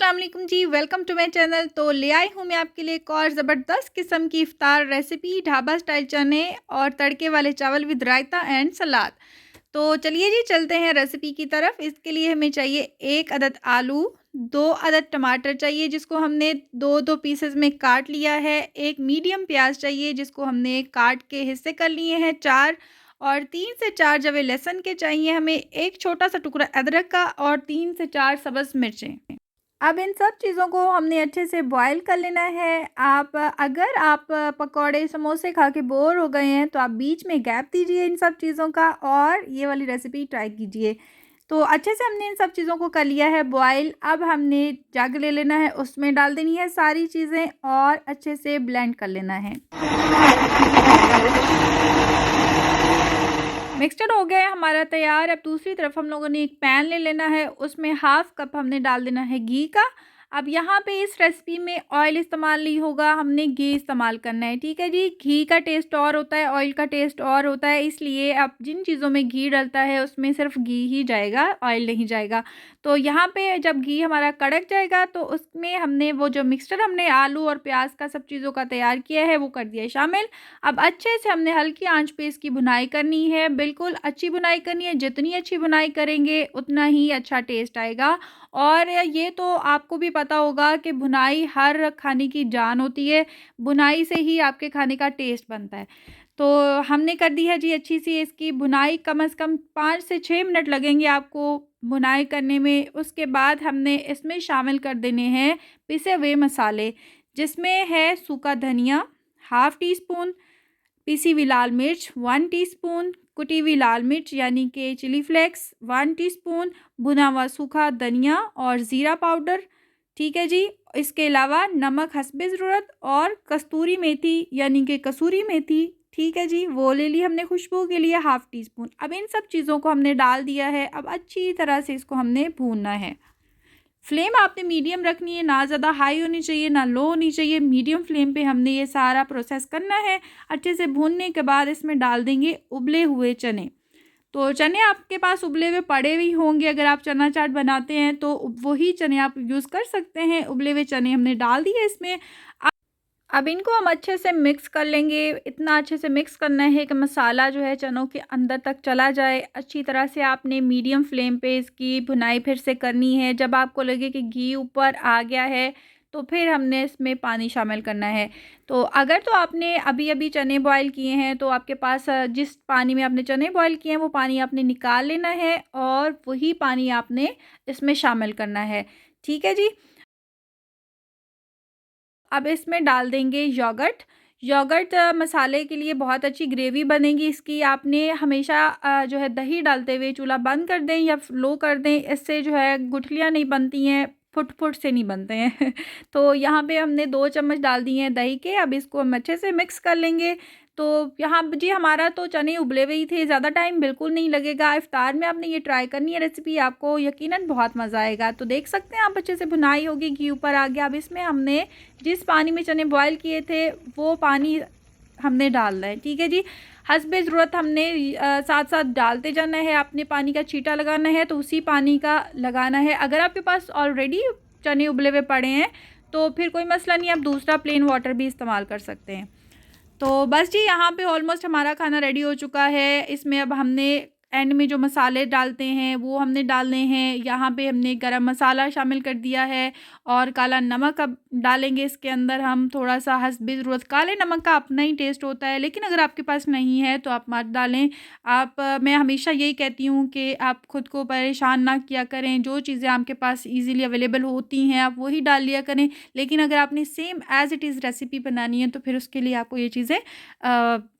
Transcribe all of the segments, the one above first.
अस्सलाम वालेकुम जी, welcome to my channel. तो ले आई हूँ मैं आपके लिए एक और ज़बरदस्त किस्म की इफ्तार रेसिपी, ढाबा स्टाइल चने और तड़के वाले चावल विद रायता एंड सलाद। तो चलिए जी चलते हैं रेसिपी की तरफ। इसके लिए हमें चाहिए 1 अदद आलू, 2 अदद टमाटर चाहिए जिसको हमने 2-2 पीसेस में काट लिया है, 1 मीडियम प्याज चाहिए जिसको हमने काट के हिस्से कर लिए हैं 4, और 3 से 4 जवे लहसुन के चाहिए हमें, 1 छोटा सा टुकड़ा अदरक का और 3 से 4 सब्ज़ मिर्चें। अब इन सब चीज़ों को हमने अच्छे से बॉईल कर लेना है। अगर आप पकौड़े समोसे खा के बोर हो गए हैं तो आप बीच में गैप दीजिए इन सब चीज़ों का और ये वाली रेसिपी ट्राई कीजिए। तो अच्छे से हमने इन सब चीज़ों को कर लिया है बॉईल। अब हमने जग ले लेना है, उसमें डाल देनी है सारी चीज़ें और अच्छे से ब्लेंड कर लेना है। मिक्सचर हो गया है हमारा तैयार। अब दूसरी तरफ हम लोगों ने एक पैन ले लेना है, उसमें हाफ़ कप हमने डाल देना है घी का। अब यहाँ पे इस रेसिपी में ऑयल इस्तेमाल नहीं होगा, हमने घी इस्तेमाल करना है, ठीक है जी। घी का टेस्ट और होता है, ऑयल का टेस्ट और होता है, इसलिए अब जिन चीज़ों में घी डलता है उसमें सिर्फ घी ही जाएगा, ऑयल नहीं जाएगा। तो यहाँ पे जब घी हमारा कड़क जाएगा तो उसमें हमने वो जो मिक्सचर हमने आलू और प्याज का सब चीज़ों का तैयार किया है वो कर दिया है शामिल। अब अच्छे से हमने हल्की आंच पे इसकी भुनाई करनी है, बिल्कुल अच्छी भुनाई करनी है। जितनी अच्छी भुनाई करेंगे उतना ही अच्छा टेस्ट आएगा। और ये तो आपको भी पता होगा कि भुनाई हर खाने की जान होती है, भुनाई से ही आपके खाने का टेस्ट बनता है। तो हमने कर दी है जी अच्छी सी इसकी भुनाई, कम से कम 5 से 6 मिनट लगेंगे आपको भुनाई करने में। उसके बाद हमने इसमें शामिल कर देने हैं पिसे हुए मसाले, जिसमें है सूखा धनिया हाफ़ टी स्पून, पिसी हुई लाल मिर्च 1 टीस्पून, कुटी हुई लाल मिर्च यानी कि चिली फ्लेक्स 1 टीस्पून, भुना हुआ सूखा धनिया और ज़ीरा पाउडर, ठीक है जी। इसके अलावा नमक हस्बे ज़रूरत और कस्तूरी मेथी यानी कि कसूरी मेथी, ठीक है जी, वो ले ली हमने खुशबू के लिए हाफ़ टी स्पून। अब इन सब चीज़ों को हमने डाल दिया है, अब अच्छी तरह से इसको हमने भूनना है। फ्लेम आपने मीडियम रखनी है, ना ज़्यादा हाई होनी चाहिए ना लो होनी चाहिए, मीडियम फ्लेम पे हमने ये सारा प्रोसेस करना है। अच्छे से भूनने के बाद इसमें डाल देंगे उबले हुए चने। तो चने आपके पास उबले हुए पड़े हुए होंगे, अगर आप चना चाट बनाते हैं तो वही चने आप यूज़ कर सकते हैं। उबले हुए चने हमने डाल दिए इसमें। अब इनको हम अच्छे से मिक्स कर लेंगे। इतना अच्छे से मिक्स करना है कि मसाला जो है चनों के अंदर तक चला जाए। अच्छी तरह से आपने मीडियम फ्लेम पे इसकी भुनाई फिर से करनी है। जब आपको लगे कि घी ऊपर आ गया है तो फिर हमने इसमें पानी शामिल करना है। तो अगर तो आपने अभी-अभी चने बॉयल किए हैं तो आपके पास जिस पानी में आपने चने बॉयल किए हैं वो पानी आपने निकाल लेना है और वही पानी आपने इसमें शामिल करना है, ठीक है जी। अब इसमें डाल देंगे योगर्ट। योगर्ट मसाले के लिए बहुत अच्छी ग्रेवी बनेगी इसकी। आपने हमेशा जो है दही डालते हुए चूल्हा बंद कर दें या लो कर दें, इससे जो है गुठलियाँ नहीं बनती हैं, फुट-फुट से नहीं बनते हैं। तो यहाँ पे हमने 2 चम्मच डाल दिए हैं दही के। अब इसको हम अच्छे से मिक्स कर लेंगे। तो यहाँ जी हमारा तो चने उबले हुए ही थे, ज़्यादा टाइम बिल्कुल नहीं लगेगा। इफ्तार में आपने ये ट्राई करनी है रेसिपी, आपको यकीनन बहुत मज़ा आएगा। तो देख सकते हैं आप अच्छे से भुनाई होगी, घी ऊपर आ गया। अब इसमें हमने जिस पानी में चने बॉयल किए थे वो पानी हमने डालना है, ठीक है जी। हस्बे ज़रूरत हमने साथ-साथ डालते जाना है। आपने पानी का छींटा लगाना है तो उसी पानी का लगाना है। अगर आपके पास ऑलरेडी चने उबले हुए पड़े हैं तो फिर कोई मसला नहीं है, आप दूसरा प्लेन वाटर भी इस्तेमाल कर सकते हैं। तो बस जी यहाँ पे ऑलमोस्ट हमारा खाना रेडी हो चुका है। इसमें अब हमने एंड में जो मसाले डालते हैं वो हमने डालने हैं। यहाँ पे हमने गरम मसाला शामिल कर दिया है और काला नमक अब डालेंगे इसके अंदर हम थोड़ा-सा हस्बे ज़रूरत। काले नमक का अपना ही टेस्ट होता है, लेकिन अगर आपके पास नहीं है तो आप मत डालें। मैं हमेशा यही कहती हूँ कि आप खुद को परेशान ना किया करें, जो चीज़ें आपके पास ईज़िली अवेलेबल होती हैं आप वही डाल लिया करें। लेकिन अगर आपने same as it is recipe बनानी है तो फिर उसके लिए आपको ये चीज़ें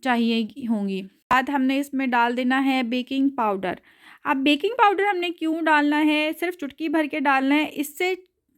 चाहिए होंगी। बाद हमने इसमें डाल देना है बेकिंग पाउडर। अब बेकिंग पाउडर हमने क्यों डालना है, सिर्फ चुटकी भर के डालना है। इससे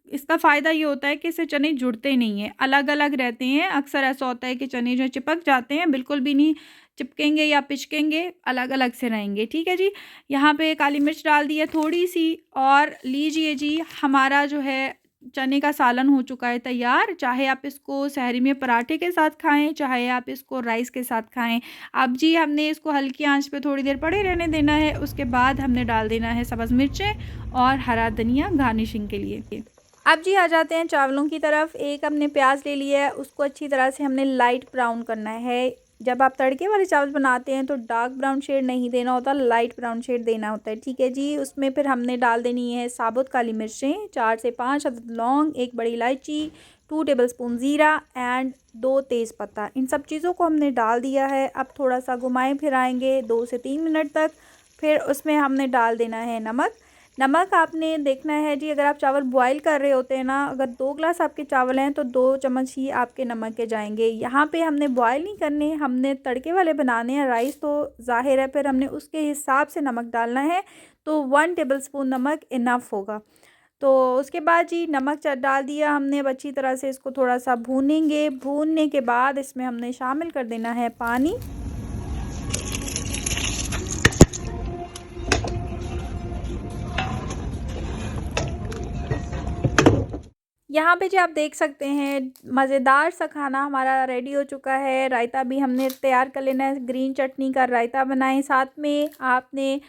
इसका फ़ायदा ये होता है कि इससे चने जुड़ते नहीं हैं, अलग-अलग रहते हैं। अक्सर ऐसा होता है कि चने जो चिपक जाते हैं, बिल्कुल भी नहीं चिपकेंगे या पिचकेंगे, अलग-अलग से रहेंगे, ठीक है जी। यहाँ पे काली मिर्च डाल दी है थोड़ी-सी और लीजिए जी हमारा जो है चने का सालन हो चुका है तैयार। चाहे आप इसको सहरी में पराठे के साथ खाएँ, चाहे आप इसको राइस के साथ खाएँ। अब जी हमने इसको हल्की आंच पे थोड़ी देर पड़े रहने देना है। उसके बाद हमने डाल देना है सब्ज़ मिर्चें और हरा धनिया गार्निशिंग के लिए। अब जी आ जाते हैं चावलों की तरफ। एक हमने प्याज ले लिया है, उसको अच्छी तरह से हमने लाइट ब्राउन करना है। जब आप तड़के वाले चावल बनाते हैं तो डार्क ब्राउन शेड नहीं देना होता, लाइट ब्राउन शेड देना होता है, ठीक है जी। उसमें फिर हमने डाल देनी है साबुत काली मिर्चें, 4 से 5 अदद लौंग, 1 बड़ी इलायची, 2 टेबलस्पून ज़ीरा एंड 2 तेज़पत्ता। इन सब चीज़ों को हमने डाल दिया है। अब थोड़ा सा घुमाएं फिराएंगे 2 से 3 मिनट तक। फिर उसमें हमने डाल देना है नमक। नमक आपने देखना है जी, अगर आप चावल बॉईल कर रहे होते हैं ना, अगर 2 ग्लास आपके चावल हैं तो 2 चम्मच ही आपके नमक के जाएंगे। यहाँ पे हमने बॉईल नहीं करने, हमने तड़के वाले बनाने हैं राइस, तो ज़ाहिर है फिर हमने उसके हिसाब से नमक डालना है। तो 1 टेबलस्पून नमक इनफ होगा। तो उसके बाद जी नमक डाल दिया हमने। अब अच्छी तरह से इसको थोड़ा सा भूनेंगे। भूनने के बाद इसमें हमने शामिल कर देना है पानी। यहाँ पे जी आप देख सकते हैं मज़ेदार सा खाना हमारा रेडी हो चुका है। रायता भी हमने तैयार कर लेना है, ग्रीन चटनी का रायता बनाएं। साथ में आपने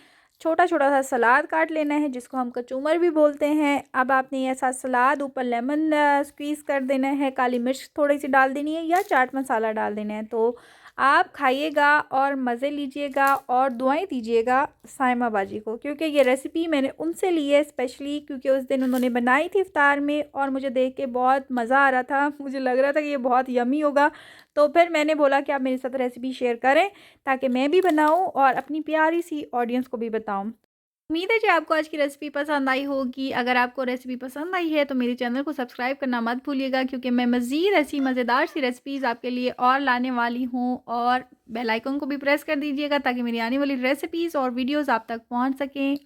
छोटा छोटा सा सलाद काट लेना है, जिसको हम कचूमर भी बोलते हैं। अब आपने ऐसा सलाद ऊपर लेमन स्क्वीज़ कर देना है, काली मिर्च थोड़ी सी डाल देनी है या चाट मसाला डाल देना है। तो आप खाइएगा और मज़े लीजिएगा और दुआएं दीजिएगा साइमा बाजी को, क्योंकि ये रेसिपी मैंने उनसे ली है स्पेशली, क्योंकि उस दिन उन्होंने बनाई थी इफ्तार में और मुझे देख के बहुत मज़ा आ रहा था। मुझे लग रहा था कि ये बहुत यमी होगा, तो फिर मैंने बोला कि आप मेरे साथ रेसिपी शेयर करें ताकि मैं भी बनाऊं और अपनी प्यारी सी ऑडियंस को भी बताऊं। उम्मीद है कि आपको आज की रेसिपी पसंद आई होगी। अगर आपको रेसिपी पसंद आई है तो मेरे चैनल को सब्सक्राइब करना मत भूलिएगा, क्योंकि मैं मज़ीद ऐसी मज़ेदार सी रेसिपीज़ आपके लिए और लाने वाली हूँ। और बेल आइकन को भी प्रेस कर दीजिएगा ताकि मेरी आने वाली रेसिपीज़ और वीडियोज़ आप तक पहुँच सकें।